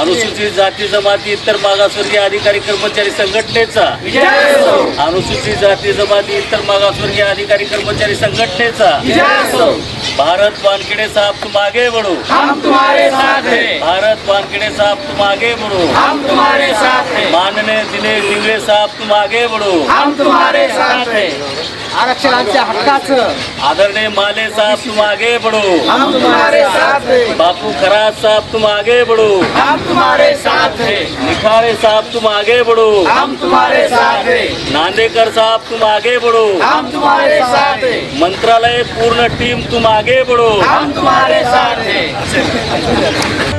अनुसूचित जाती जमाती इतर मागासवर्गीय अधिकारी कर्मचारी संघटनेचा अनुसूचित जाती जमाती इतर मागासवर्गीय अधिकारी कर्मचारी संघटनेचा भारत वानखेडे साहब तुम आगे बढ़ो, हम तुम्हारे साथ हैं। भारत वानखेडे साहब तुम आगे बढ़ो, हम तुम्हारे साथ हैं। माननीय दिनेश दिंगळे साहब तुम आगे बढ़ो, हम तुम्हारे साथ हैं। आरक्षणाच्या हक्काचं आदरणीय माले साहब तुम आगे बढ़ो, हम तुम्हारे साथ हैं। बापू खराज साहब तुम आगे बढ़ो, हम तुम्हारे साथ हैं। निखारे साहब तुम आगे बढ़ो, हम तुम्हारे साथ हैं। नांदेकर साहब तुम आगे बढ़ो, हम तुम्हारे साथ हैं। मंत्रालय पूर्ण टीम तुम आगे बढ़ो, हम तुम्हारे साथ हैं।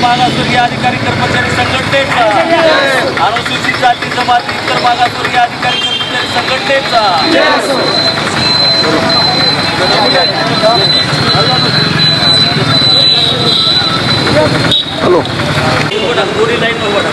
मागासवर्गीय अधिकारी कर्मचारी संघटनेचा, अनुसूचित जाती जमाती इतर मागासवर्गीय अधिकारी कर्मचारी संघटनेचा, हॅलो दोन्ही लाईन वर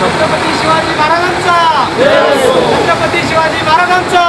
छत्रपती शिवाजी महाराजांचा, छत्रपती शिवाजी महाराजांचा.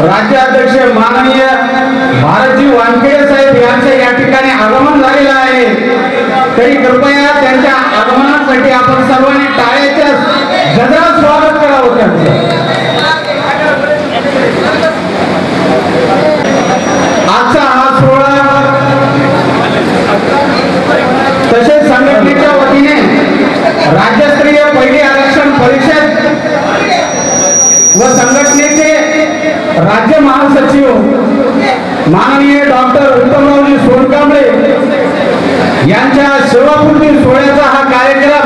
राज्याध्यक्ष माननीय भारतजी वानखेडे साहेब यांचे या ठिकाणी आगमन झालेलं आहे. तरी कृपया त्यांच्या आगमनासाठी आपण सर्वांनी टाळ्याच्या गजरात स्वागत करावं त्यांचं. आजचा हा सोहळा तसेच संघटनेच्या वतीने राज्यस्तरीय पहिली आरक्षण परिषद व संघटनेचे राज्य महासचिव माननीय डॉक्टर उत्तमरावजी सोनकांबळे यांच्या सेवापूर्ती सोहळ्याचा हा कार्यक्रम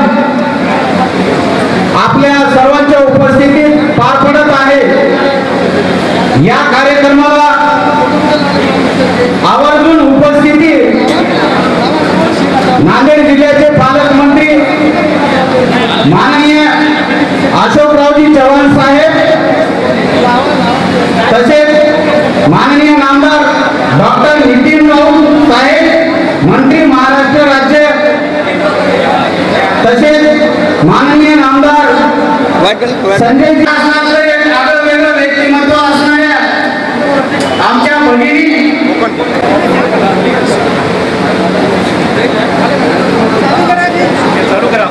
आपल्या सर्वांच्या उपस्थितीत पार पडत आहे. या संजय असणारे एक आगळं व्यक्तिमत्व असणाऱ्या आमच्या भगिनी चालू करा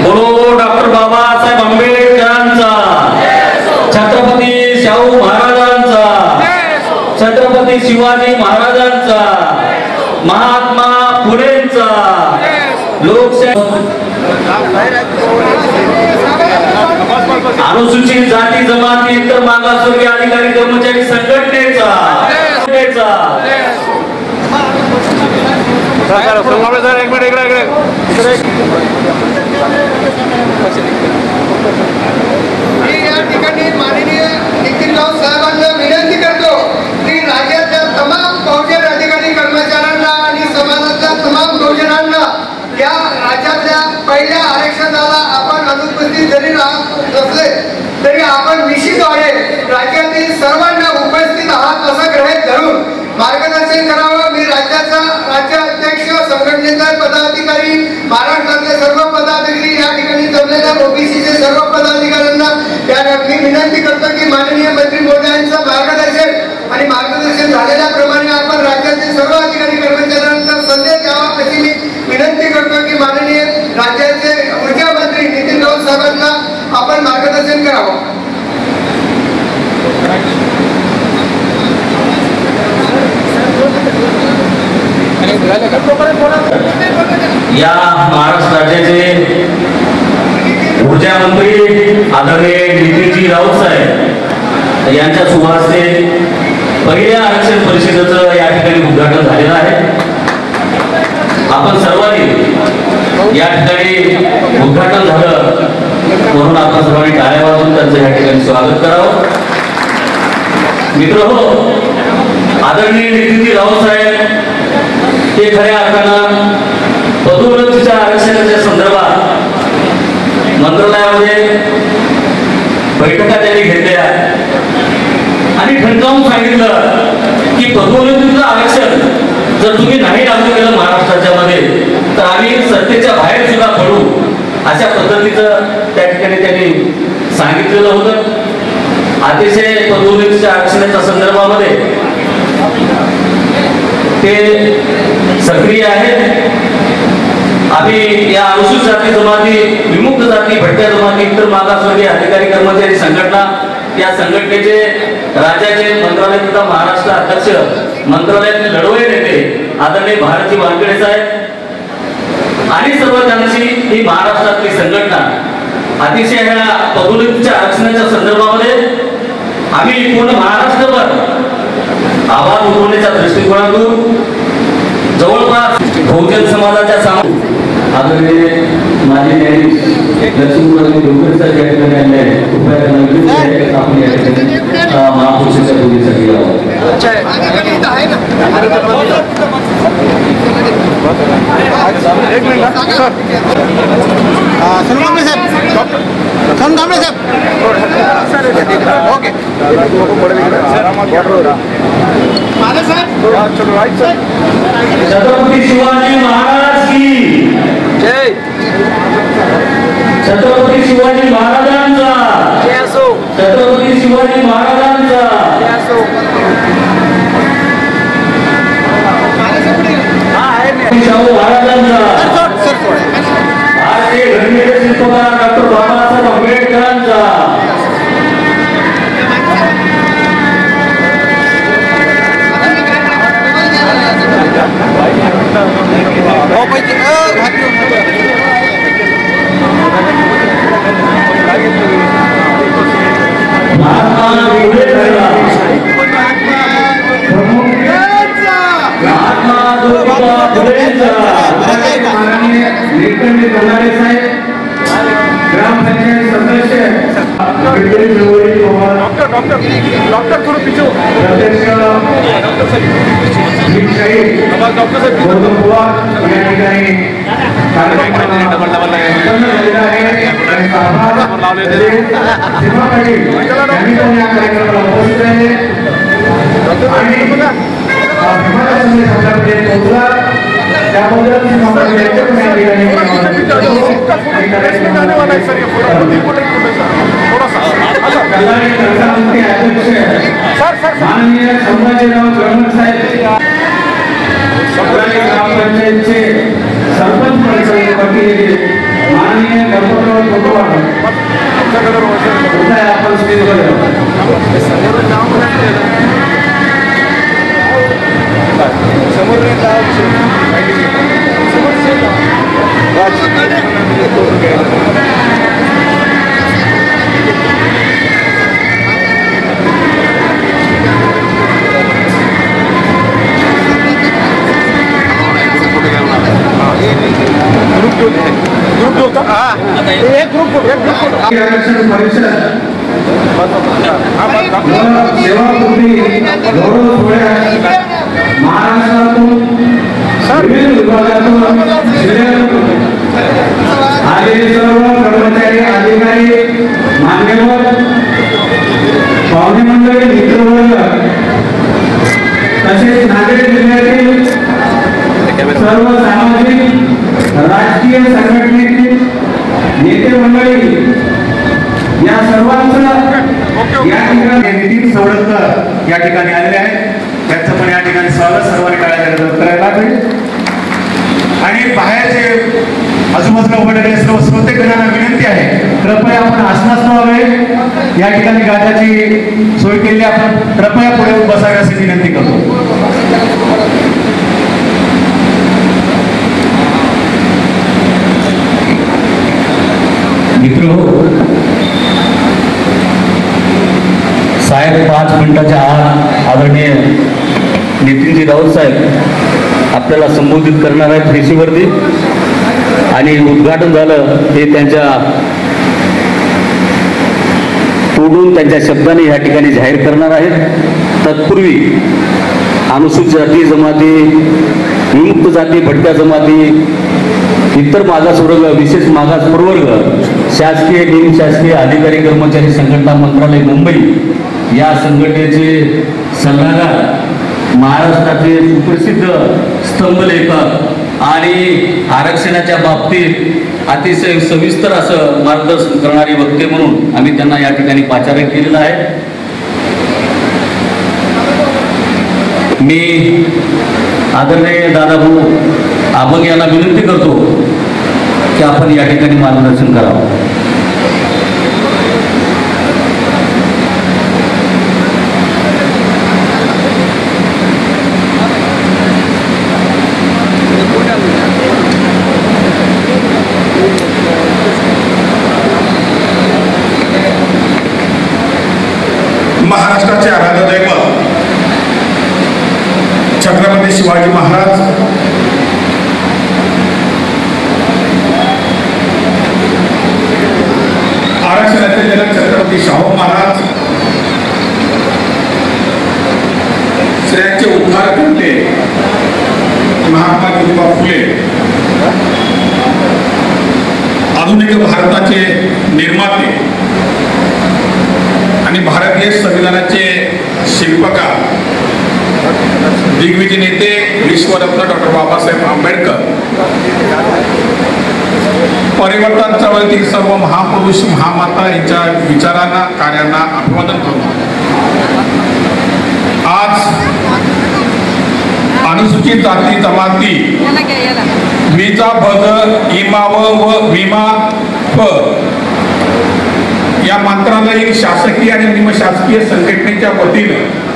बोलो डॉक्टर बाबासाहेब आंबेडकरांचा, छत्रपती शाहू महाराजांचा, छत्रपती शिवाजी महाराजांचा, महात्मा फुलेंचा, अनुसूचित जाती जमाती इतर मागासवर्गीय अधिकारी कर्मचारी संघटनेचा एक मिनिट इकडे मी या ठिकाणी माननीय नितीन राऊत साहेबांना विनंती करतो की राज्यातल्या तमाम बहुजन अधिकारी कर्मचाऱ्यांना आणि समाजातल्या तमाम बहुजनांना या राज्यातल्या पहिल्या आरक्षणाला आपण अनुपस्थित जरी नसले तरी आपण निश्चितपणे राज्यातील सर्वांना उपस्थित आहात असं गृहीत धरून मार्गदर्शन करावं. मी राज्याचा राज्याध्यक्ष संघटनेचा पदाधिकारी महाराष्ट्रातले सर्व पदाधिकारी या ठिकाणी जमलेल्या ओबीसीचे सर्व पदाधिकाऱ्यांना मी विनंती करतो की माननीय मंत्री महोदयांचं मार्गदर्शन आणि मार्गदर्शन झालेल्याप्रमाणे आपण राज्यातील सर्व अधिकारी कर्मचाऱ्यांचा संदेश द्यावा अशी मी विनंती करतो की माननीय राज्याचे ऊर्जा मंत्री नितीन राऊत साहेबांना आपण मार्गदर्शन करावं. या महाराष्ट्र राज्याचे ऊर्जा मंत्री आदरणीय नितीनजी राऊत साहेब यांच्या सुवासने पहिल्या आरक्षण परिषदेचं या ठिकाणी उद्घाटन झालेलं आहे. आपण सर्वांनी या ठिकाणी उद्घाटन झालं म्हणून आपण सर्वांनी टाळ्या वाजवून त्यांचं या ठिकाणी स्वागत करावं. मित्रहो, आदरणीय नितीनजी राऊत साहेब हे खऱ्या अर्थानं पदोन्नतीच्या आरक्षणाच्या संदर्भात मंत्रालयामध्ये बैठका त्यांनी घेतल्या आणि ठणकावून सांगितलं की पदोन्नतीचं आरक्षण जर तुम्ही नाही लागू केलं महाराष्ट्राच्या मध्ये तर आम्ही सत्तेच्या बाहेर सुद्धा पडू अशा पद्धतीचं त्या ठिकाणी त्यांनी सांगितलेलं होतं. अतिशय पदोन्नतीच्या आरक्षणाच्या संदर्भामध्ये ते सक्रिय आहेत. आम्ही या अनुसूचित जाती जमाती, विमुक्त जाती, भटक्या जमाती, इतर मागासवर्गीय अधिकारी कर्मचारी संघटना या संघटनेचे राज्याचे मंत्रालय तथा महाराष्ट्र अध्यक्ष मंत्रालयातील लढवय नेते आदरणीय भारती वानखेडे साहेब आणि सर्व त्यांची ही महाराष्ट्रातली संघटना अतिशय ह्या पदोन्नतीच्या आरक्षणाच्या संदर्भामध्ये आम्ही पूर्ण महाराष्ट्रभर आवाज उठवण्याच्या दृष्टिकोनातून जवळपास बहुजन समाजाच्या आदरणीय माजी न्यायाधीश लक्ष्मीप्रसाद डोंगरे साहेब या ठिकाणी आले आहेत. कृपया त्यांना आपण या ठिकाणी महापुरुषाच्या पूजेसाठी यावं. एक मिनिट सर सोनू कांबळे साहेब ओके छत्रपती शिवाजी महाराज की जय. छत्रपती शिवाजी महाराजांचा, छत्रपती शिवाजी महाराजांचा. शाहू महाराजांचा, भारतीय घडलेले शिल्पकार डॉक्टर बाबासाहेब आंबेडकरांचा. महात्मा फुले ग्रामपंचायत सदस्य डॉक्टर थोडं पिछो अध्यक्ष गौतम पवार या ठिकाणी कार्यक्रम संपन्न झालेला आहे आणि सीमा पाटील यांनी पण या कार्यक्रमाला उपस्थित आहे आणि आपल्याकडे पोहोचला त्याबद्दल सीमा पाटील यांच्या पण या ठिकाणी माननीय संभाजीराव गणमत साहेब ग्रामपंचायतचे सरपंच पदी माननीय गणपतराव कोटवाड आपण स्टेजवर आरक्षण परिषद सेवापूर्ती गौरव सोहळ्यात महाराष्ट्रातून विविध विभागातून आलेले सर्व कर्मचारी अधिकारी मान्यवर पाहुणे मंडळी मित्रवर्ग तसेच नांदेड जिल्ह्यातील सर्व सामाजिक राजकीय संघटनेतील नेते मंडळी या सर्वांचं या ठिकाणी नितीन सवडकर या ठिकाणी आलेले आहेत त्यांचं पण या ठिकाणी स्वागत सर्वांनी करायला पाहिजे आणि बाहेरचे आजूबाजूला उभे सर्व श्रोतेगणांना विनंती आहे कृपया आपण आसनास्थानावर या ठिकाणी गाण्याची सोय केली आपण कृपया पुढे बसावे अशी विनंती करतो मित्रो साहेब 5 मिनिटाच्या आत आदरणीय नितीनजी राऊत साहेब आपल्याला संबोधित करणार आहेत रेषेवरती आणि उद्घाटन झालं हे त्यांच्या तोडून त्यांच्या शब्दाने या ठिकाणी जाहीर करणार आहेत तत्पूर्वी अनुसूचित जाती जमाती विमुक्त जाती भटक्या जमाती इतर मागासवर्ग विशेष मागास प्रवर्ग शासकीय निमशासकीय अधिकारी कर्मचारी संघटना मंत्रालय मुंबई या संघटनेचे सल्लागार महाराष्ट्राचे सुप्रसिद्ध स्तंभलेखक आणि आरक्षणाच्या बाबतीत अतिशय सविस्तर असं मार्गदर्शन करणारे वक्ते म्हणून आम्ही त्यांना या ठिकाणी पाचारण केलेलं आहे मी आदरणीय दादाभाऊ आबंग यांना विनंती करतो की आपण या ठिकाणी मार्गदर्शन करावं महाराष्ट्राचे आराध्य दैवत छत्रपती शिवाजी महाराज आरक्षणाचे जनक छत्रपती शाहू महाराज स्त्रियांचे उद्धारकर्ते महात्मा ज्योतिबा फुले आधुनिक भारताचे निर्माते आणि भारतीय संविधानाचे शिल्पकार दिग्विजय नेते विश्वरत्न डॉक्टर बाबासाहेब आंबेडकर परिवर्तन चळवळीतील सर्व महापुरुष महामाता यांच्या विचारांना कार्यांना अभिवादन करतो आज अनुसूचित जाती जमाती विजा भद इमाव व विमा प या मंत्रालयीन शासकीय आणि निमशासकीय संघटनेच्या वतीनं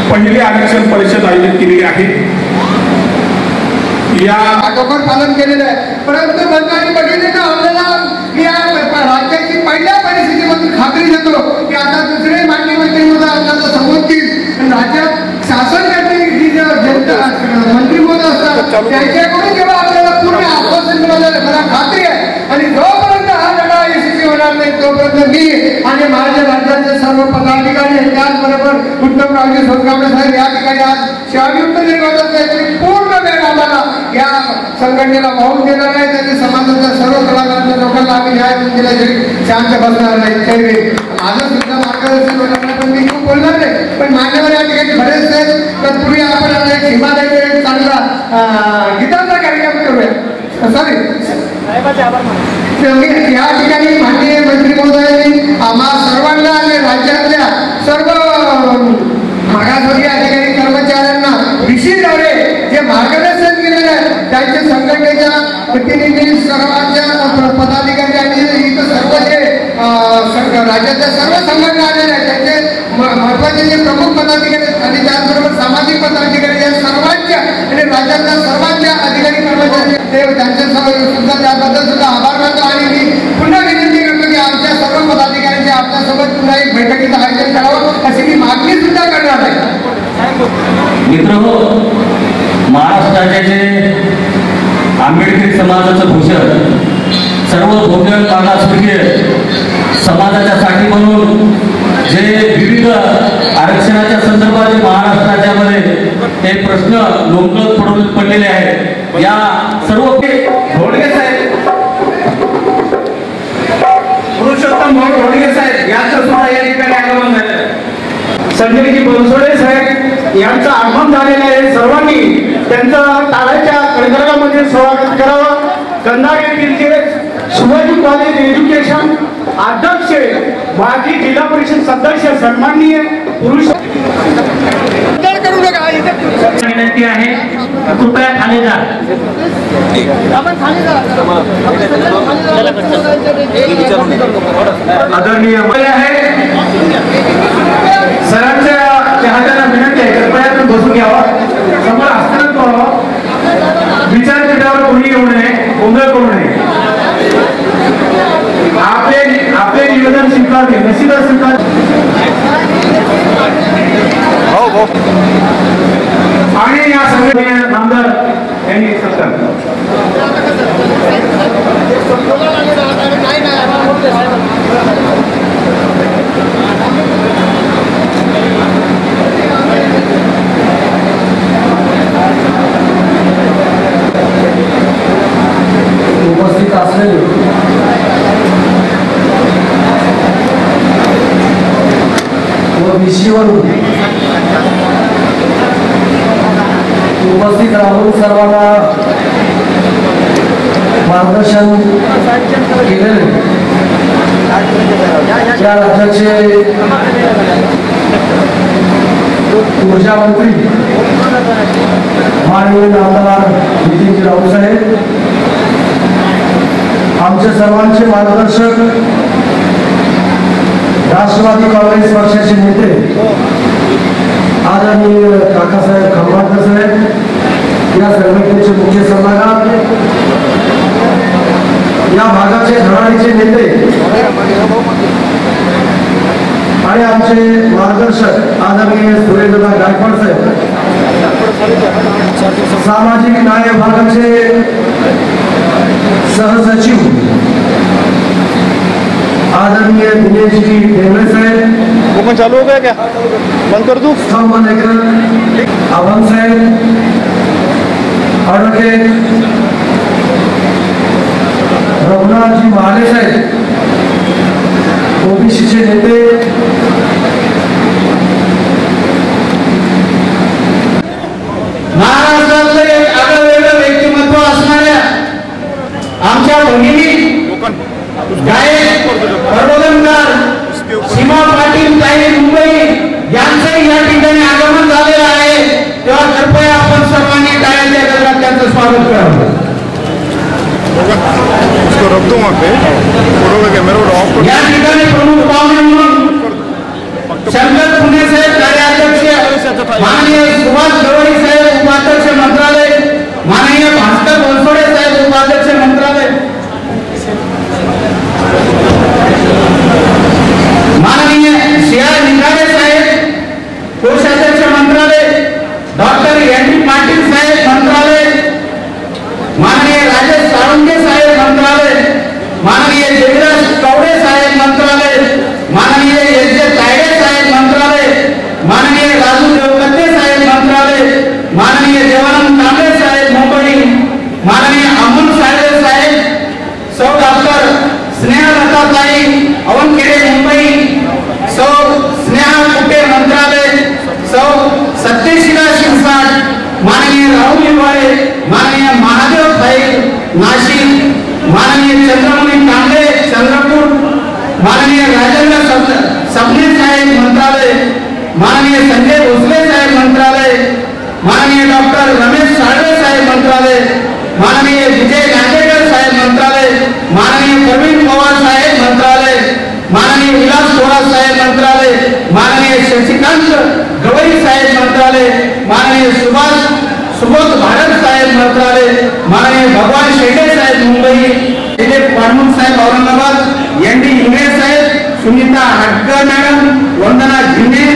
पहिली आरक्षण परिषद आयोजित केलेली आहे या आटोकाट पालन केलेलं आहे परंतु मंत्र्यांनी बघितले तर आपल्याला या राज्याची पहिल्या परिस्थितीमध्ये खात्री देतो की आता दुसरे मान्य मंत्री महोदय आपल्याला संबोधतील राज्यात शासन करते जी जनता मंत्री महोदय असतात त्यांच्याकडून जेव्हा आपल्याला पूर्ण आश्वासन मिळालं मला खात्री आहे आणि जोपर्यंत हा लढा यशस्वी येणार नाही तोपर्यंत मी आणि माझ्या राज्याचे सर्व पदाधिकारी त्याचबरोबर उत्तमरावजी सोनकांबळे साहेब या ठिकाणी आज सेवानिवृत्त निर्माण त्याची पूर्ण वेळ आम्हाला या संघटनेला वाहून देणार आहे. त्याचे समाजाच्या सर्व कलाकारांच्या लोकांना आम्ही न्याय दिल्याची शांत बसणार नाही. माझं सुद्धा मार्गदर्शन होणार पण मी खूप बोलणार नाही. पण मान्यवर या ठिकाणी बरेच आहेत. तर पूर्वी आपण आता एक हिमालय एक चांगला गीतांचा कार्यक्रम करूया. सॉरी या ठिकाणी माननीय मंत्री महोदयांनी आम्हा सर्वांना आणि राज्यातल्या सर्व मागासवर्गीय अधिकारी कर्मचाऱ्यांना विशेषद्वारे जे मार्गदर्शन केलेलं आहे त्यांच्या संघटनेच्या प्रतिनिधी सर्वांच्या पदाधिकारी आणि इथं सर्व जे राज्याच्या सर्व संघटना आलेल्या आहेत त्यांचे महत्वाचे जे प्रमुख पदाधिकारी आणि त्याचबरोबर सामाजिक पदाधिकारी या सर्वांच्या आणि राज्यातल्या सर्वांच्या अधिकारी कर्मचारी त्यांच्या सुद्धा त्याबद्दल सुद्धा आभार मानतो. आणि मी पुन्हा विनंती करतो की आमच्या सर्व पदाधिकाऱ्यांच्या आपल्यासोबत पुन्हा एक बैठकीचं आयोजन करावं अशी मी मागणी सुद्धा करणार आहे. मित्रहो, महाराष्ट्राचे जे आंबेडकरी समाजाचं भूषण सर्व भोजन मागासवर्गीय समाजाच्या साठी म्हणून जे विविध आरक्षणाच्या संदर्भात महाराष्ट्राच्यामध्ये हे प्रश्न लोंबकळत पडलेले आहेत. या सर्व घोडगे साहेब, पुरुषोत्तम घोडगे साहेब यांचं सुद्धा या ठिकाणी आगमन झालं. संजयजी बनसोडे साहेब यांचं आगमन झालेलं आहे. सर्वांनी त्यांचं टाळ्याच्या कडकडाटामध्ये स्वागत करावं. कंधार येथील जे शिवाजी कॉलेज एज्युकेशन अध्यक्ष माजी जिल्हा परिषद सदस्य सन्माननीय पुरुष विनंती आहे कृपया खाली जा. आदरणीय आहे सरांच्या चहात्याला विनंती आहे कृपया तुम्ही बसून घ्यावा. समोर असताना तो विचारपीठावर कोणी येऊ नये, गोंधळ करू नये. आपले निवेदन स्वीकारले निश्चित स्वीकार. आणि या संघटनेचे नामदार यांनी सत्कार उपस्थित असलेले व विषयावरून उपस्थित राहून सर्वांना मार्गदर्शन केलेले या राज्याचे ऊर्जा मंत्री माननीय आमदार नितीनजी राऊत साहेब, आमचे सर्वांचे मार्गदर्शक राष्ट्रवादी काँग्रेस पक्षाचे नेते आदरणीय काकासाहेब खंबाळकर साहेब, या संघटनेचे मुख्य सल्लागार, या भागाचे धडाडीचे नेते आणि आमचे मार्गदर्शक आदरणीय सुरेंद्रनाथ गायकवाड साहेब, सामाजिक न्याय विभागाचे सहसचिव आदरणीय दिनेशजी ढेंगळे साहेब, ओपन चालू हो गया क्या? बंद कर दूं? आव्हान साहेब, ॲडव्होकेट रघुनाथजी महाले साहेब, ओबीसीचे नेते, महाराष्ट्रातले एक आगळेवेगळं व्यक्तिमत्व असणाऱ्या आमच्या भगिनी गायक प्रबोधनकार सीमा पाटील ताई मुंबई यांचंही या ठिकाणी आगमन झालेलं आहे. तेव्हा कृपया आपण सर्वांनी टाळ्यांच्या गजरात त्यांचं स्वागत करावं. या ठिकाणी प्रमुख पाहुणे म्हणून शंकर पुणे साहेब कार्याध्यक्ष, माननीय सुभाष गवळी साहेब उपाध्यक्ष मंत्रालय, माननीय भास्कर बनसोडे साहेब उपाध्यक्ष मंत्रालय, देवकते साहेब मंत्रालय, माननीय देवानंद कांबळे साहेब मुंबई, माननीय अमोल साहेब, सौ डॉक्टर स्नेहलताताई अवनखेडे मुंबई, सौ स्नेहा कुटे मंत्रालय, सौ सत्यशीला शिरसाट, माननीय राहुल हिवाळे, माननीय महादेव थाईर नाशिक, माननीय चंद्रमणी कांबळे चंद्रपूर, माननीय राजेंद्र सबने साहेब मंत्रालय, माननीय संजय भोसले साहेब मंत्रालय, माननीय डॉक्टर रमेश साळवे साहेब मंत्रालय, माननीय विजय नांदेकर साहेब मंत्रालय, माननीय प्रवीण पवार साहेब मंत्रालय, माननीय विलास थोरात साहेब मंत्रालय, माननीय शशिकांत गवई साहेब मंत्रालय, माननीय सुबोध भारत साहेब मंत्रालय, माननीय भगवान शेटे साहेब मुंबई, पांडुरंग साहेब औरंगाबाद, एनडी इंगळे साहेब, सुनीता हटकर मॅडम, वंदना झिंगे,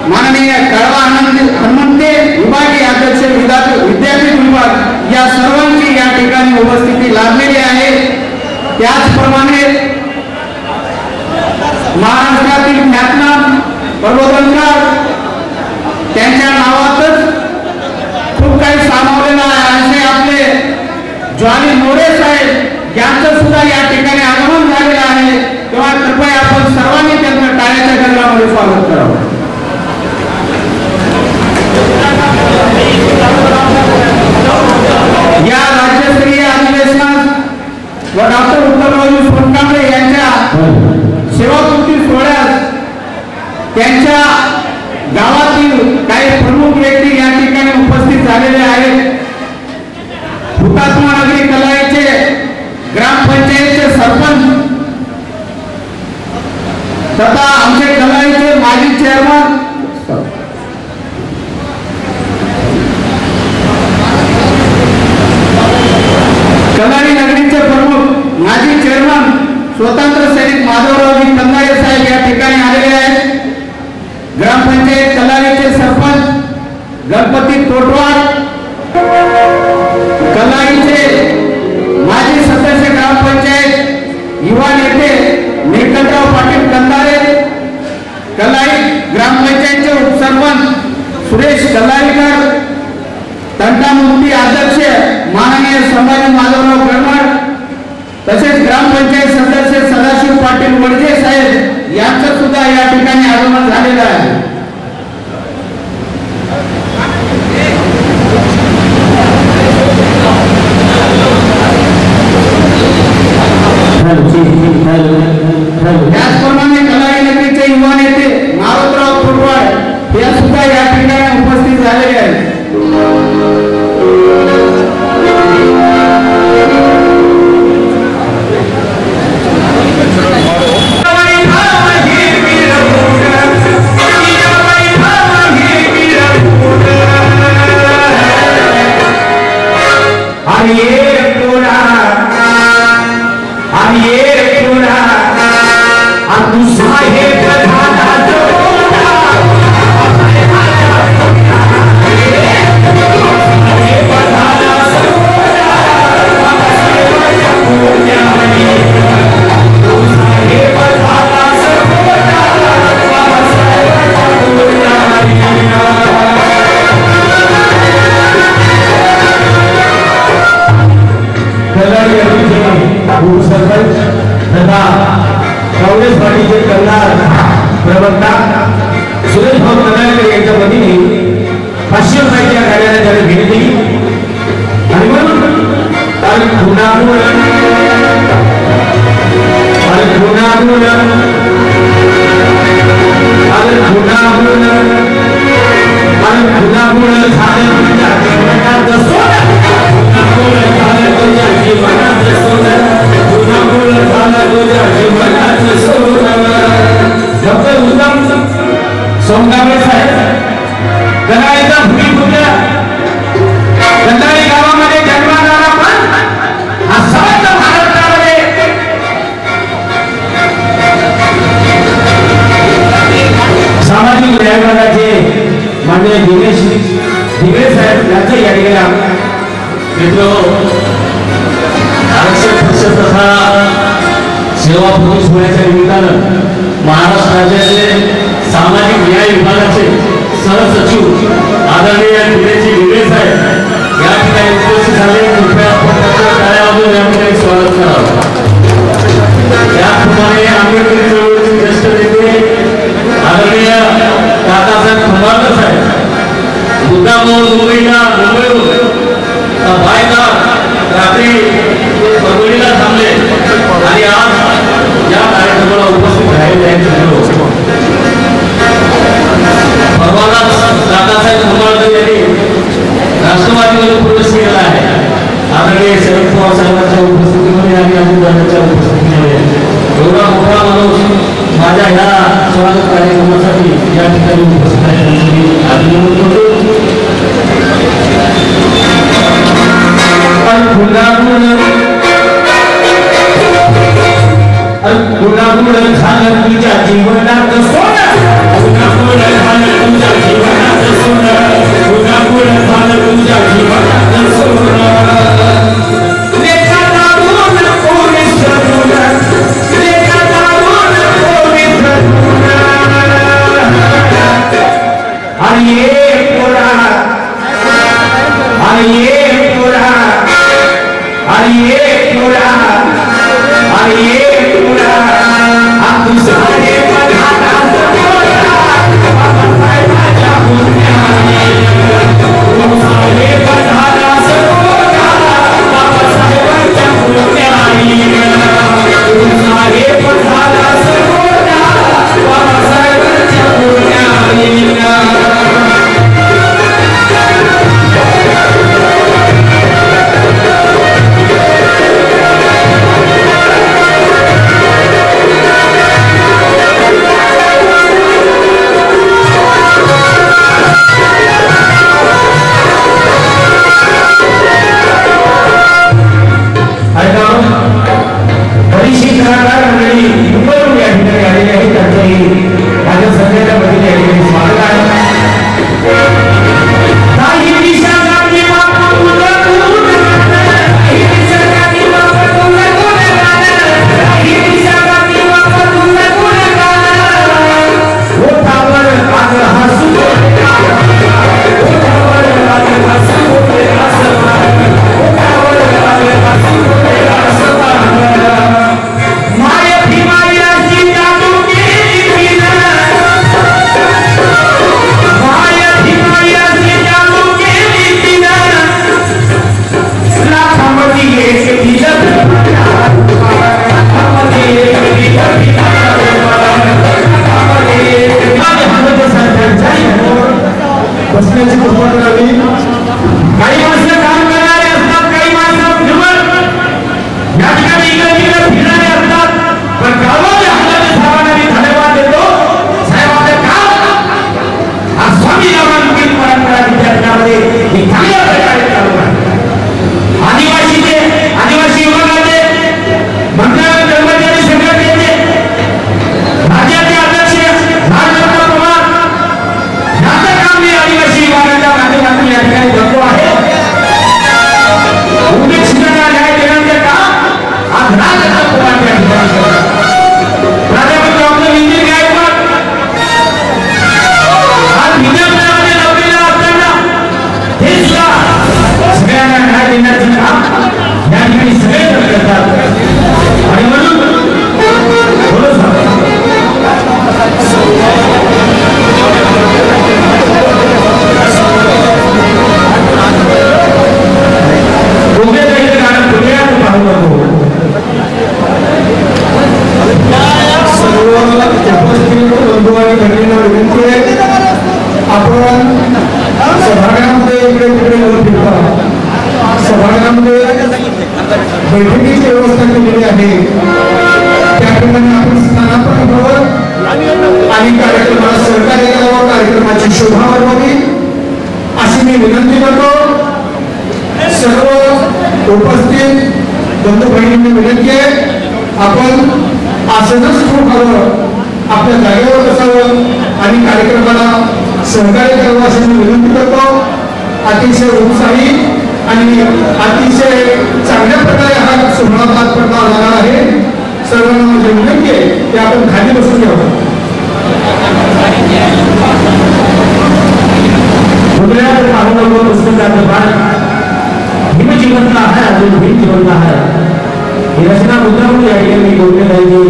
माननीय कळवा हनुमंते विभागीय अध्यक्ष विद्यापीठ विभाग या सर्वांची या ठिकाणी उपस्थिती लाभलेली आहे. त्याचप्रमाणे महाराष्ट्रातील ख्यातनाम प्रबोधनकार त्यांच्या नावातच खूप काही सामावलेलं आहे असे आपले ज्वाली मोरे साहेब यांचं सुद्धा या ठिकाणी आगमन झालेलं आहे. तेव्हा कृपया आपण सर्वांनी त्यांचं टाळ्याच्या गजरामध्ये स्वागत करावं. या राज्यस्तरीय अधिवेशनात व डॉक्टर उत्तमरावजी सोनकांबळे यांच्या सेवापूर्ती सोहळ्यात त्यांच्या गावातील काही प्रमुख व्यक्ती या ठिकाणी उपस्थित झालेले आहेत. हुतात्मा नगरी कलाईचे ग्रामपंचायतचे सरपंच तथा आमचे कलाईचे माजी चेअरमन कलारी नगरीचे प्रमुख माजी चेअरमन स्वतंत्र सैनिक माधवरावजी कंदारे साहेब या ठिकाणी आलेले आहेत. ग्रामपंचायत कलारीचे सरपंच गणपती तोटवाड, कलाईचे माजी सदस्य ग्रामपंचायत युवा नेते निळकंठराव पाटील कंदारे, कलाई ग्रामपंचायतचे उपसरपंच सुरेश कलारीकर, तंटामुक्ती अध्यक्ष माननीय संभाजी माधवराव गणमड, तसेच ग्रामपंचायत सदस्य सदाशिव पाटील वडजे साहेब यांचं सुद्धा या ठिकाणी आगमन झालेलं आहे. त्याचप्रमाणे कलारी नगरीचे युवा नेते मारुतराव फुटवाड हे सुद्धा या ठिकाणी उपस्थित झालेले आहेत. काँग्रेस पार्टीचे करणार प्रवक्ता सुरेश भाऊ कलाळकर यांच्या वतीने 500 रुपयाच्या गाड्याला त्याला भेट दिली आणि म्हणून सोनकांबळे साहेब कलाईचा भूमिपुत्र कंधारी गावामध्ये जन्माला पण हा समस्त महाराष्ट्रामध्ये सामाजिक न्याय विभागाचे माननीय दिनेश दिगळे साहेब यांचं या ठिकाणी मित्र आरक्षण परिषद तथा सेवा पोलीस होण्याच्या निमित्तानं महाराष्ट्र राज्याचे सामाजिक न्याय विभागाचे सहसचिव आदरणीय दिनेशजी भिडे साहेब या ठिकाणी उपस्थित झाले. कृपया आपण त्यांच्या टाळ्या वाजवून या ठिकाणी स्वागत करावं. त्याचप्रमाणे आंबेडकरी चळवळीचे ज्येष्ठ नेते आदरणीय काकासाहेब खंबाळकर साहेब मुद्दामहून मुंबईहून बायका रात्री परभणीला थांबले आणि आज या कार्यक्रमाला उपस्थित राहिले आहेत. परवानाच दादासाहेब खंबाळकर यांनी राष्ट्रवादीमध्ये प्रवेश केला आहे. आदरणीय शरद पवार साहेबांच्या उपस्थितीमध्ये आणि अजितदादांच्या उपस्थितीमध्ये एवढा मोठा माणूस माझ्या ह्या स्वागत कार्यक्रमासाठी या ठिकाणी उपस्थित आहे. त्यांचं मी अभिनंदन करतो. गुलाबुल झालं तुझ्या जीवनात सोनं, गुलाबुल झालं तुझ्या जीवनात सोनं, गुलाबुल झालं तुझ्या जीवनात सोनं. लेखा दारून कोणी सरून, लेखा दारून कोणी सरून. आणि ये पोरा, आणि ये पोरा, आणि ये पोरा, आणि ये पोरा. तू सारे पधारा सोना, बाबासाहेबांच्या पुण्याने. तू सारे पधारा सोना, बाबासाहेबांच्या पुण्याने. तू सारे पधारा सोना, बाबासाहेबांच्या पुण्याने. बरीचशी कलाकार मंडळी मुंबईहून या ठिकाणी आलेली आहे. त्यांचंही माझ्या सगळ्यांच्या वतीने या ठिकाणी स्वागत आहे. काही दिशांनी बापू तुला गुण गाणं, काही दिशांनी बापू तुला गुण गाणं, काही दिशांनी बापू तुला गुण गाणं. ओठावर आज हसू, ओठावर आज हसू असं, ओठावर आज हसू असं. माय भीमायाची जादू केली तिनं, माय भीमायाची जादू केली तिनं. लाखामध्ये एक दिलं, लाखामध्ये एक दिलं, लाखामध्ये एक दिलं. बसण्याची कृपा करावी. काही माणसं काम करणारे असतात, काही माणसं फिरवत या ठिकाणी इकडे फिरणारे असतात. पण गावाच्या हल्ल्याने साहेबांना मी धन्यवाद देतो. साहेब आपलं काम हा स्वामी रामानुजी परंपरा विद्यापीठामध्ये हे चांगल्या प्रकारे चालू आहे. आदिवासी विभागाचे मंडळ कर्मचारी संघटनेचे राज्याचे अध्यक्ष राजरत्न पवार यांचं काम मी आदिवासी विभागाच्या माध्यमातून या ठिकाणी करतो आहे. उपेक्षितांना न्याय देण्याचे काम आज राजरत्न पवार या ठिकाणी करतात. प्राध्यापक डॉक्टर विजय गायकवाड आज विद्यापीठामध्ये नोकरीला असताना हे सुद्धा सगळ्यांना न्याय देण्याचे काम या ठिकाणी सगळे करतात. आणि म्हणून आपण सभागृहामध्ये इकडे तिकडे न फिरता सभागृहामध्ये बैठकीची व्यवस्था केलेली आहे. त्याप्रमाणे आपण स्थानापन्न व्हावं आणि कार्यक्रमाला सहकार्य करावं, कार्यक्रमाची शोभा वाढवावी अशी मी विनंती करतो. सर्व उपस्थित बंधू बहिणींनी विनंती आहे, आपण आसनच ठेवावं, आपल्या जागेवर बसावं आणि कार्यक्रमाला सहकार्य करावं अशी मी विनंती करतो. अतिशय उत्साही आणि अतिशय चांगल्या प्रकारे हा सोहळा पार पडला जाणार आहे. सर्वांना माझी विनंती आहे की आपण खाली बसून घ्यावं. भीम जीवनला आहे अजून भीम जीवनला आहे ही रचना मुद्रावली आहे मी बोलले पाहिजे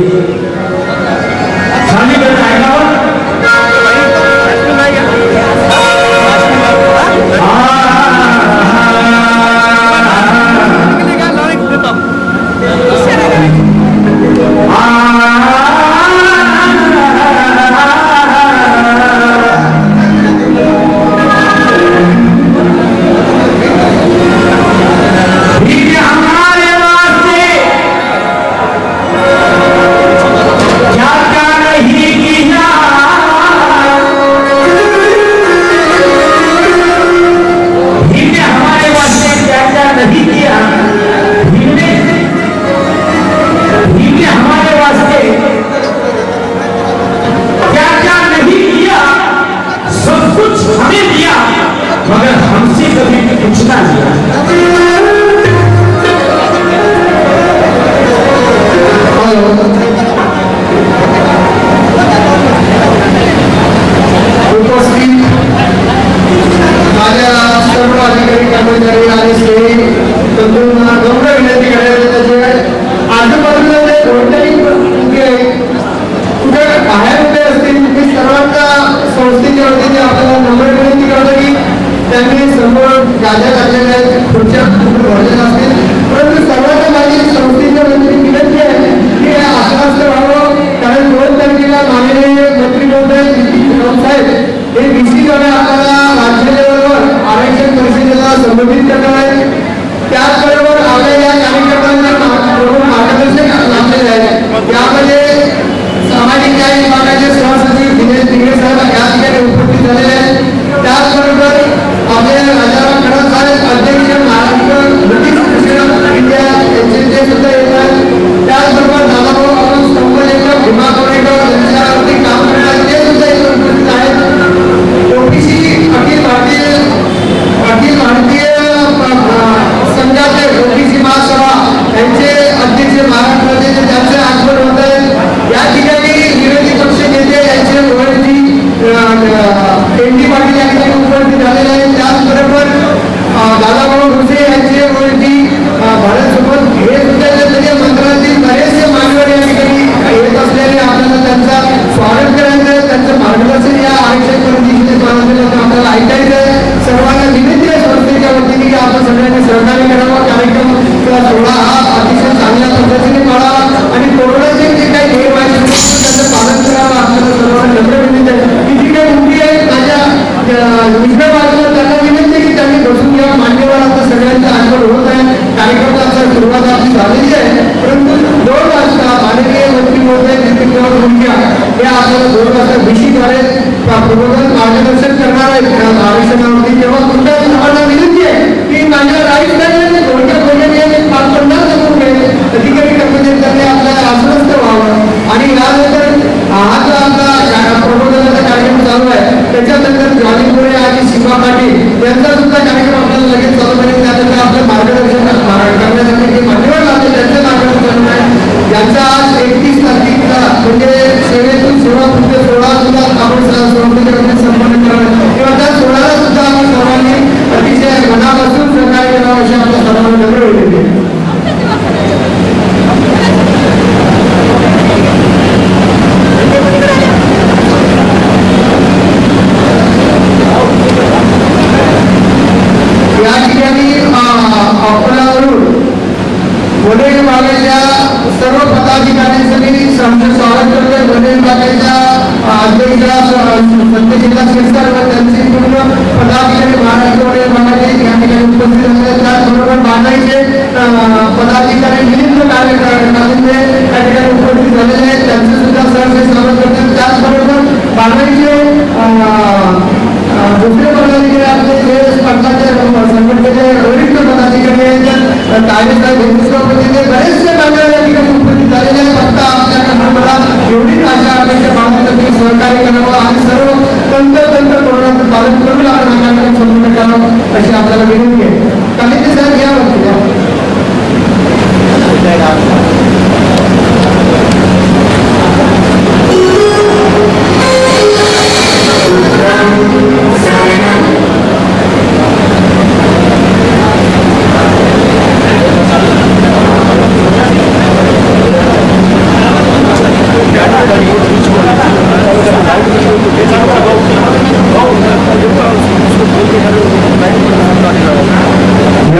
सामीकडे ऐकावं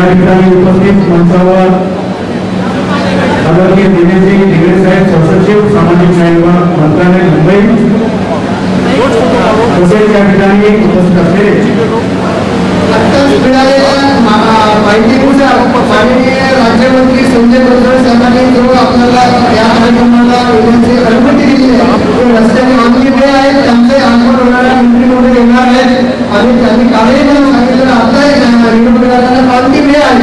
ठिकाणी उपस्थित मंचावर आदरणीय दिनेशजी ढिगरे साहेब सहसचिव सामाजिक न्याय विभाग मंत्रालय मुंबई तसेच या ठिकाणी उपस्थित असलेले आत्ताच मिळालेल्या माहितीनुसार माननीय राज्यमंत्री संजय बनसोडे साहेबांनी जो आपल्याला या कार्यक्रमाला येण्याची अनुमती दिली आहे रस्त्याने मागणी वेळ आहेत त्यांचे आगमन होणाऱ्या मंत्रिमंडळ येणार आहेत आणि त्यांनी कालही मला सांगितलं आता निवडणुकांना मागणी वेळ आहे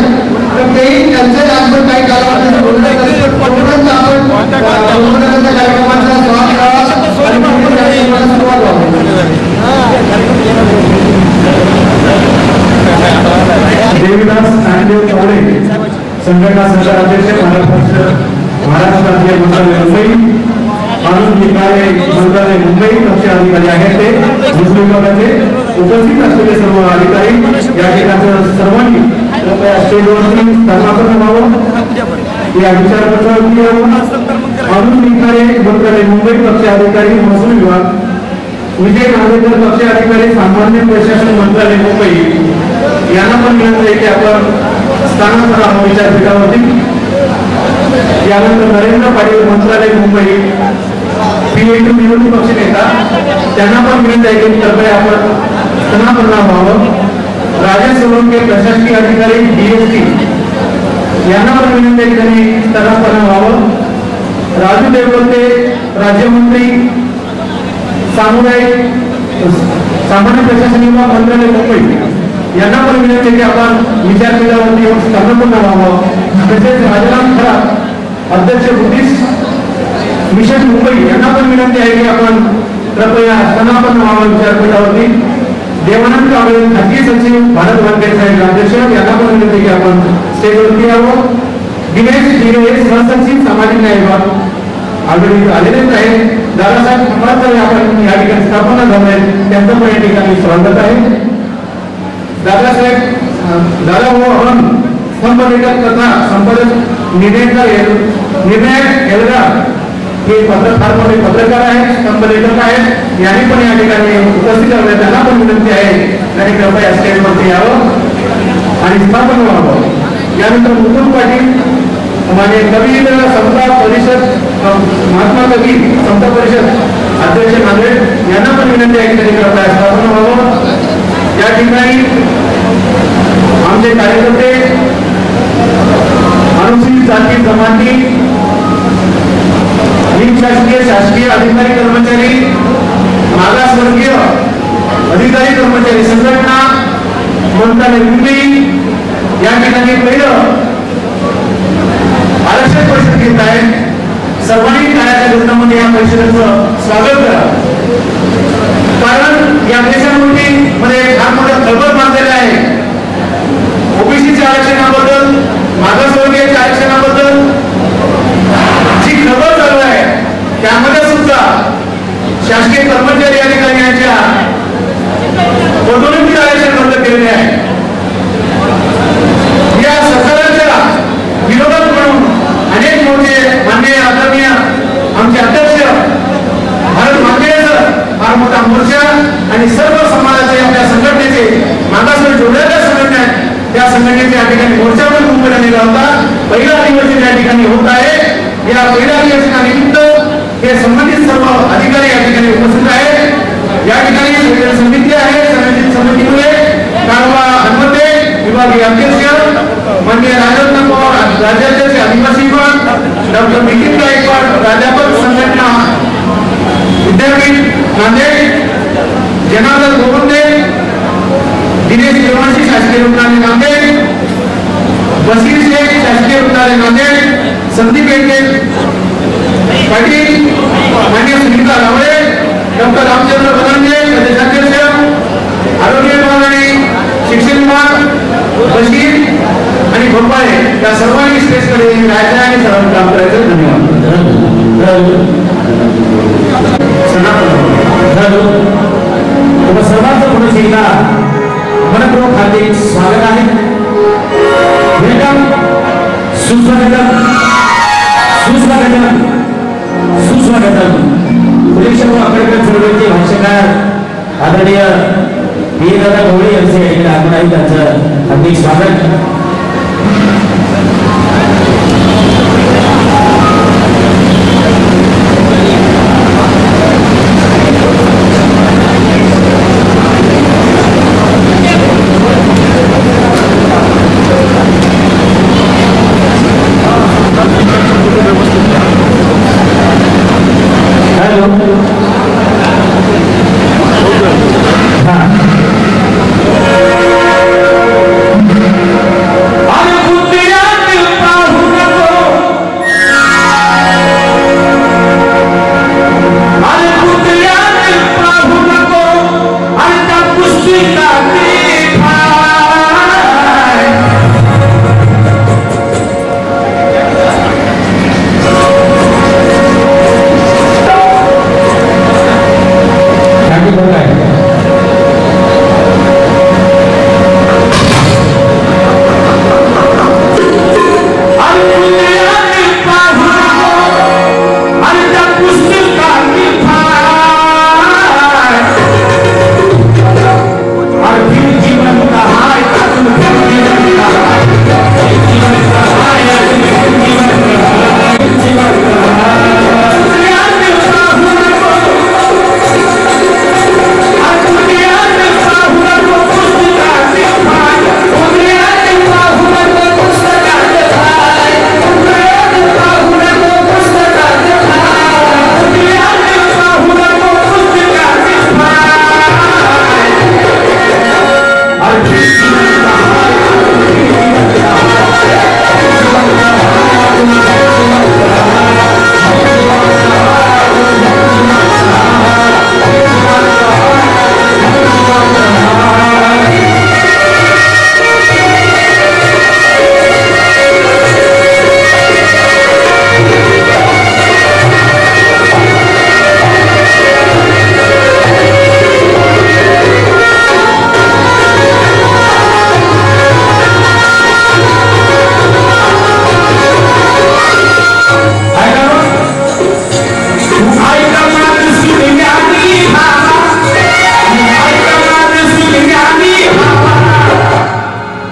तर तेही त्यांचे आगमन काही कालावधीत होणार आपण कार्यक्रमाचा स्वागत करा आणि सुरुवात देवीदास नामदेव चौरे संघटना संघाध्यक्ष महाराष्ट्र राज्य मंत्रालय मुंबई कानून निकाय मंत्रालय मुंबई पक्ष अधिकारी आहेत ते मुस्लिम विभागाचे उपस्थित असलेले सर्व अधिकारी या ठिकाणी सर्वांनी कृपया स्टेजवरती स्थानापन्न व्हावं या विचारपत्रावरती कानून निकाय मंत्रालय मुंबई पक्ष अधिकारी महसूल विभाग विजय नागेकर पक्ष अधिकारी सामान्य प्रशासन मंत्रालय मुंबई यांना पण विनंती आहे की आपण स्थानांतर राहावं विचारपीठावरती यानंतर नरेंद्र पाटील मंत्रालय मुंबई PA2 विरोधी पक्ष नेता त्यांना पण विनंती आहे की कृपया आपण स्थानांतर व्हावं राजेश सोळंके प्रशासकीय अधिकारी DST यांना पण विनंती आहे त्यांनी स्थानांतर व्हावं राजू देवते राज्यमंत्री सामान्य प्रशासन विभाग मंत्रालय मुंबई यांना पण विनंती आहे की आपण विचारपीठावरती येऊन स्थानापन्न व्हावं तसेच राजाराम खरात अध्यक्ष बुद्धिस्ट मिशन मुंबई यांना पण विनंती आहे की आपण कृपया स्थानापन्न व्हावं विचारपीठावरती देवानंद कांबळे खाजगी सचिव भारत वानखेडे साहेब अध्यक्ष यांना पण विनंती आहे की आपण स्टेजवरती यावं दिनेश ढिगरे सहसचिव सामाजिक न्याय विभाग ऑलरेडी आलेलेच आहे दादासाहेब खंबाळकर आपण या ठिकाणी स्थापना झाले त्यांचं पण या ठिकाणी स्वागत आहे दादासाहेब दादाभाऊ आपण स्तंभलेखक तथा संपादक निर्णय एल्गार हे फार मोठे पत्रकार आहेत स्तंभलेखक आहेत यांनी पण या ठिकाणी उपस्थित राहिले त्यांना पण विनंती आहे त्यांनी कृपया स्टेजवरती यावं आणि स्थापन व्हावं यानंतर मुकुंद पाटील माने कवी समता परिषद महात्मा कवी समता परिषद अध्यक्ष नांदेड यांना पण विनंती आहे की त्यांनी कृपया स्थापन व्हावं या ठिकाणी आमचे कार्यकर्ते अनुसूचित जाती जमाती शासकीय अधिकारी कर्मचारी मागासवर्गीय अधिकारी कर्मचारी संघटना मंत्रालय मुंबई या ठिकाणी पहिलं आरक्षण परिषद घेत आहे सर्वांनी टाळ्याच्या गजरामध्ये या परिषदेचं स्वागत करा कारण या देशामध्ये मध्ये फार मोठा खळबळ माजलेला आहे ओबीसीच्या आरक्षणाबद्दल मागासवर्गीयाच्या आरक्षणाबद्दल जी खळबळ चालू आहे त्यामध्ये सुद्धा शासकीय कर्मचारी अधिकारी यांच्या पदोन्नती आरक्षण रद्द केलेले आहे या सरकारच्या विरोधात म्हणून अनेक मोठे माननीय आदरणीय आमचे अध्यक्ष भारत वानखेडे फार मोठा मोर्चा आणि सर्व समाजाचे आपल्या संघटनेचे मागासवर्गीय जेवढ्या ज्या संघटना आहेत त्या संघटनेच्या या ठिकाणी मोर्चा पण मुंबईला निघाला होता पहिला अधिवेशन या ठिकाणी होत आहे या पहिल्या अधिवेशनानिमित्त हे संबंधित सर्व अधिकारी या ठिकाणी उपस्थित आहेत या ठिकाणी समिती आहे समितीमुळे काळवा हनुमते विभागीय अध्यक्ष माननीय राजरत्न पवार राज्याध्यक्ष आदिवासी विभाग डॉक्टर नितीन गायकवाड प्राध्यापक संघटना विद्यापीठ नांदेड जनार्दन गोवंदे दिनेश देवांशी शासकीय रुग्णालय नांदेड बशीर शेख शासकीय रुग्णालय नांदेड संदीप येडगे पाटील मान्य सुनीता रावळे डॉक्टर रामचंद्र बदांजे प्रदेशाध्यक्ष आरोग्य विभाग आणि शिक्षण विभाग बशीर आणि भोपाळे या सर्वांनी स्टेजकडे राहायचं आणि सर्वांनी काम करायचं धन्यवाद सर्वांचं पुढे एकदा मनपूर्वक हार्दिक स्वागत आहे वेलकम सुस्वागतम सुस्वागतम सुस्वागतम पुरेशव आंबेडकर चळवळीचे भाष्यकार आदरणीय दादा गवळी यांचे इकडे आगमन आहे त्यांचं हार्दिक स्वागत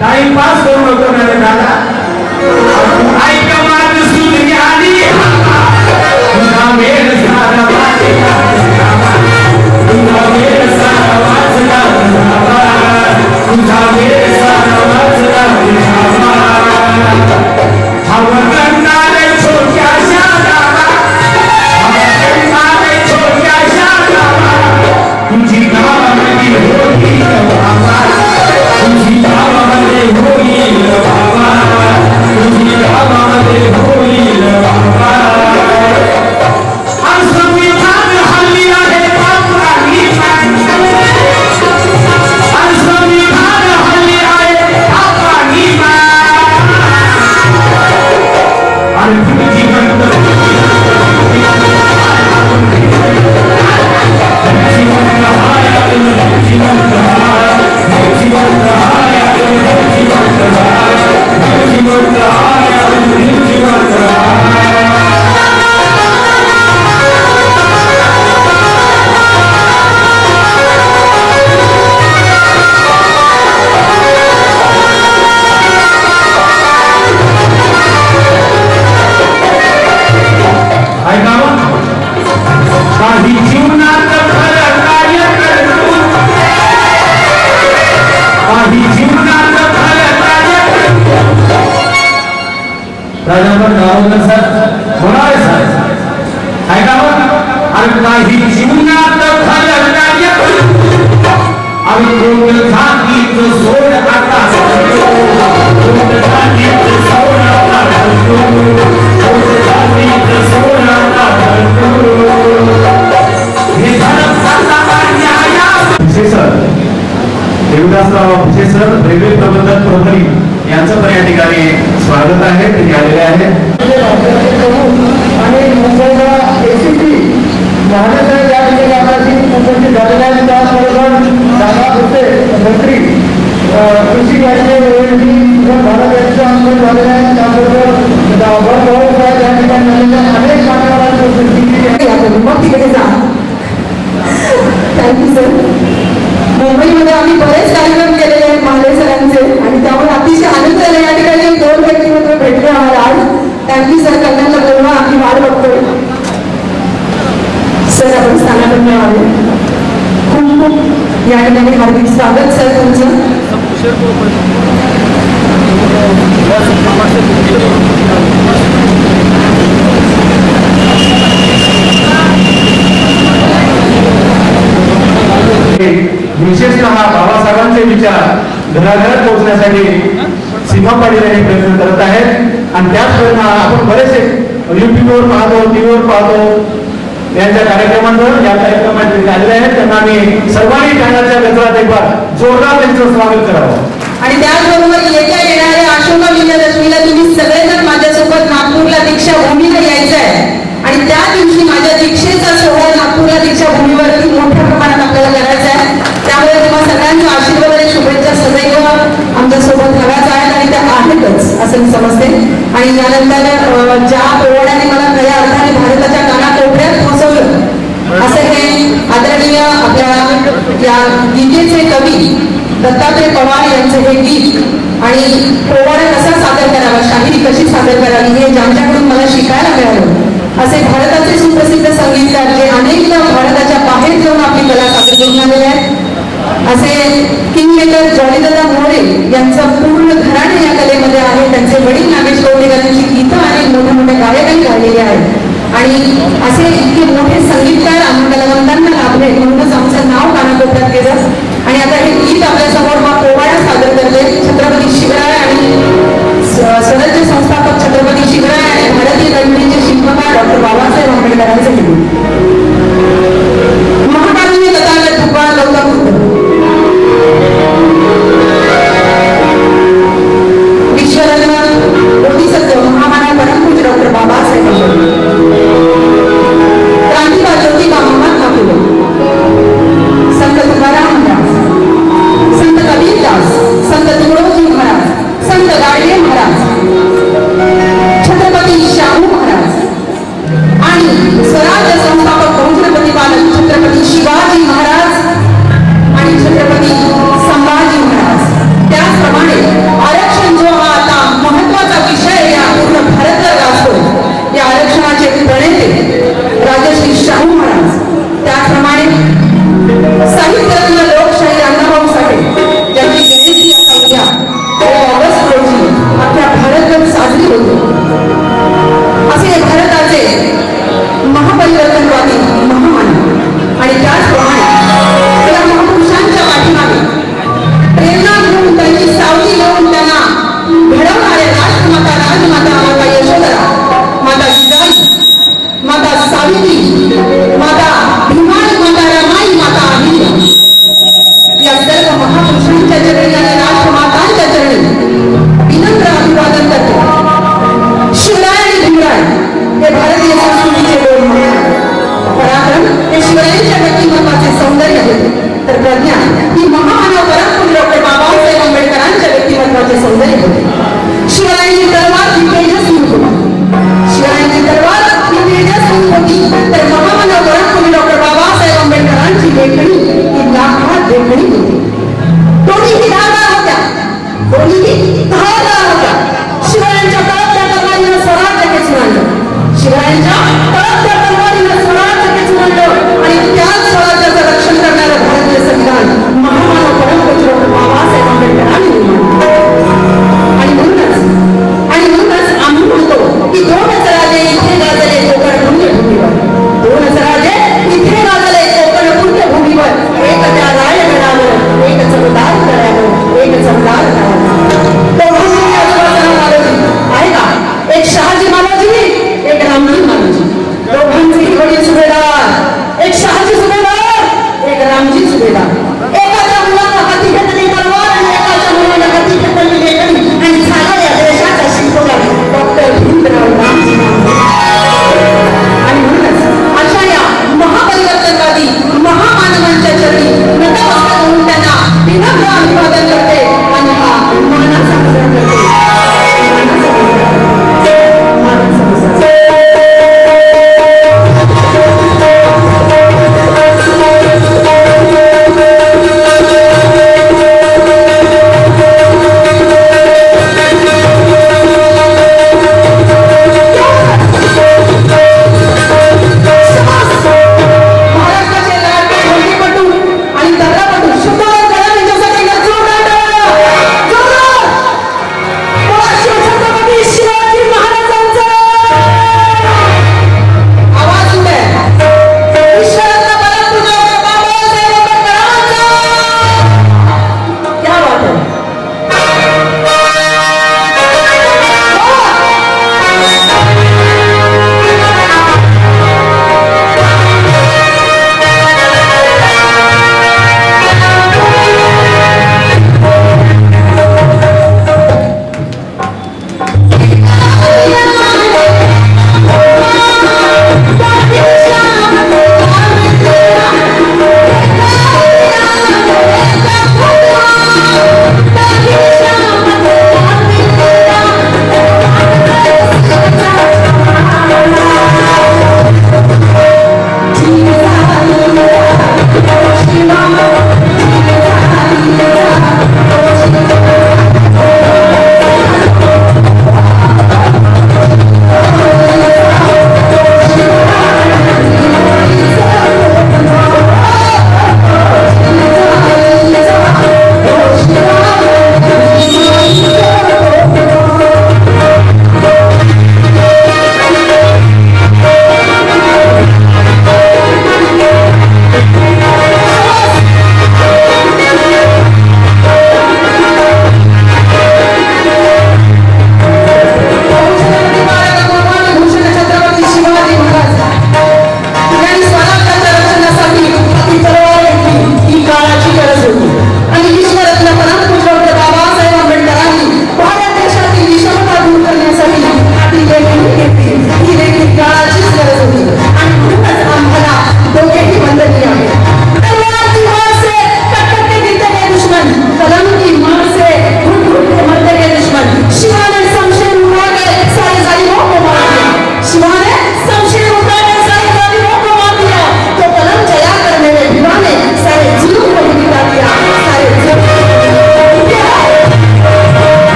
टाइमपास करू नको ना रे दादा. ऐक माझं सुन आली तुझा वेळ सारा वाचला तुझा वेळ सारा वाचला तुझा वेळ सारा वाचला हवं करणारे छोट्याशा गावा हवं करणारे छोट्याशा गावा तुझी गावामध्ये होती बाबा तुझी गावामध्ये होईल बाबा तुझी गावामध्ये होईल बाबा. आज संविधान हल्ली आहे पापांनी आज संविधान हल्ली आहे पापांनी आणि तुझी काही जीवनात खरं कार्य करतो काही जीवनात खरं कार्य करतो. राजावर गावलं सर होणार सर ऐकावं आणि काही जीवनात खरं कार्य करतो आणि कोण जातीचं सोड आता कोण जातीचं सोड आता कोण जातीचं सोड आता सर देवदासराव भुसे सर रेल्वे प्रबंधक प्रभारी यांचं पण या ठिकाणी स्वागत आहे. ते आलेले आहे आणि मुंबईला एसीपी महाराष्ट्र या ठिकाणी आपल्याशी उपस्थित झालेल्या आहेत. त्याचबरोबर दादा भुसे मंत्री कृषी राज्य भारत यांच्या अंतर झालेल्या आहेत. त्याबरोबर या ठिकाणी अनेक मान्यवरांची उपस्थिती मग तिकडे जा. Thank you sir. मुंबईमध्ये आम्ही बरेच कार्यक्रम केलेले आहेत महादेव सरांचे आणि त्यामुळे अतिशय आनंद झाला. या ठिकाणी 2 व्यक्तिमत्व भेटले आम्हाला आज. Thank you sir. कल्याणला बोलवा आम्ही वाट बघतोय. सर आपण स्थानापन्न आले. खूप खूप या ठिकाणी हार्दिक स्वागत सर तुमचं. विशेषतः बाबासाहेबांचे विचार घराघरात पोहोचण्यासाठी सीमा पाटील हे प्रयत्न करत आहेत. आणि त्याचप्रमाणे आपण बरेचसे युट्यूबवर पाहतो टीव्हीवर पाहतो यांच्या कार्यक्रमांवर या कार्यक्रमात आलेले आहेत. त्यांना आम्ही सर्वांनी टाळ्यांच्या गजरात एक बार जोरदार त्यांचं स्वागत करावं. आणि त्याचबरोबर येणाऱ्या अशोका विजयादशमीला तुम्ही सगळेजण माझ्यासोबत नागपूरला दीक्षाभूमीला यायचं आहे. आणि त्या दिवशी माझ्या दीक्षेचा सोहळा नागपूरला दीक्षाभूमीवरती मोठ्या प्रमाणात आपल्याला करायचा आहे. त्यामुळे तुम्हा सगळ्यांच्या आशीर्वाद आणि शुभेच्छा सदैव आमच्यासोबत हव्याच आहेत आणि त्या आहेतच असं मी समजते. आणि यानंतर ज्या पोवाड्याने मला खऱ्या अर्थाने भारताच्या कानाकोपऱ्यात पोहोचवलं असं हे आदरणीय आपल्या या गीतेचे कवी दत्तात्रय पवार यांचं हे गीत आणि पोवाडा कसा सादर करावा शाहिरी कशी सादर करावी हे ज्यांच्याकडून मला शिकायला मिळालं. असे भारताचे सुप्रसिद्ध संगीतकार जे अनेकदा भारताच्या बाहेर जाऊन आपली कला सादर करून आलेले आहेत असे किंगमेकर जॉनीदादा मोरे यांचं पूर्ण घराणे या कलेमध्ये आहे. त्यांचे वडील नागेश कवडेकर यांची गीतं आणि मोठे मोठे गायकही गायलेले आहेत. आणि असे इतके मोठे संगीतकार आम्हा कलावंतांना लाभले म्हणूनच आमचं नाव कानाकोपऱ्यात गेलं. आणि आता हे गीत आपल्यासमोर हा पोवाडा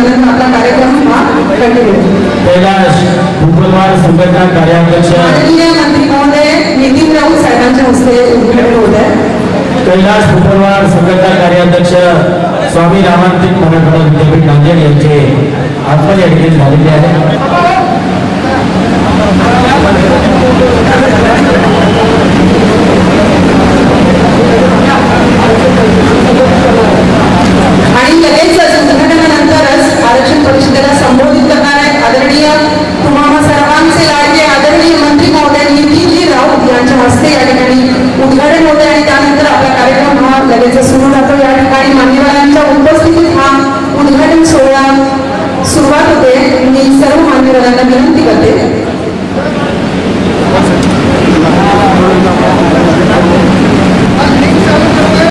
त्यानंतर आपला कार्यक्रम हा कंटिन्यू. कैलाश भूपलवार संघटना कार्याध्यक्ष माननीय मंत्री महोदय नितीन राऊत साहेबांच्या हस्ते उद्घाटन होत आहे. कैलाश भूपलवार संघटना कार्याध्यक्ष स्वामी रामांतिक मराठवाडा विद्यापीठ नांदेड यांचे आत्महत्या या ठिकाणी झालेले आहे.